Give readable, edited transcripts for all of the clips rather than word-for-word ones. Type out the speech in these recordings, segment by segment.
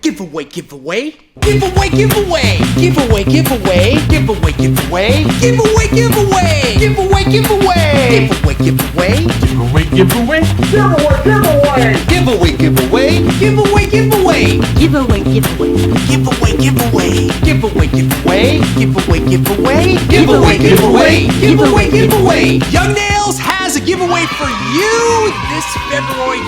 Giveaway, giveaway, giveaway, giveaway, giveaway, giveaway, giveaway, giveaway, giveaway, giveaway, giveaway, giveaway, giveaway, giveaway, Giveaway, giveaway, giveaway, giveaway, giveaway, giveaway, giveaway, Giveaway, giveaway. giveaway, giveaway, giveaway, giveaway, giveaway, giveaway, giveaway, giveaway, giveaway, giveaway. Young Nails has a giveaway for you this February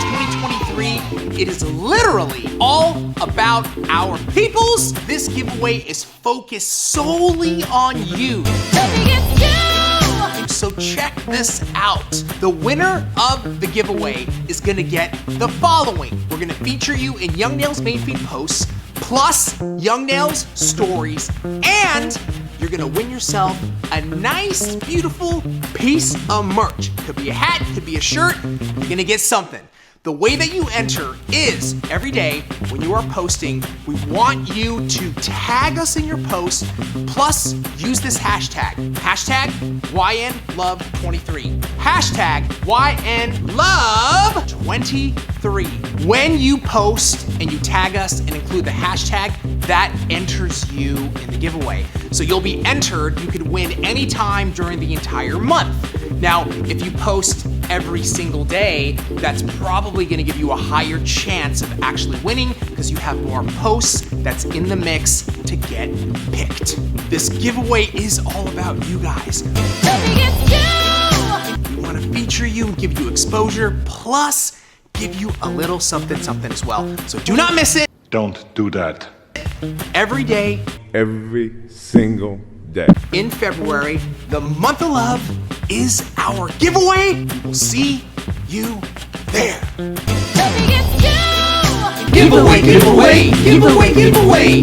2023. It is literally all about our peoples. This giveaway is focused solely on you. So check this out. The winner of the giveaway is gonna get the following. We're gonna feature you in Young Nails main feed posts, plus Young Nails stories, and you're gonna win yourself a nice, beautiful piece of merch. Could be a hat, could be a shirt, you're gonna get something. The way that you enter is every day when you are posting, we want you to tag us in your post, plus use this hashtag, hashtag YNLove23, hashtag YNLove23. When you post and you tag us and include the hashtag, that enters you in the giveaway. So you'll be entered, you could win anytime during the entire month. Now, if you post every single day, that's probably gonna give you a higher chance of actually winning because you have more posts that's in the mix to get picked. This giveaway is all about you guys. We wanna feature you and give you exposure, plus give you a little something something as well. So do not miss it. Don't do that. Every day, Every single day. in February, the month of love is our giveaway. We'll see you there. Giveaway, giveaway, giveaway, giveaway.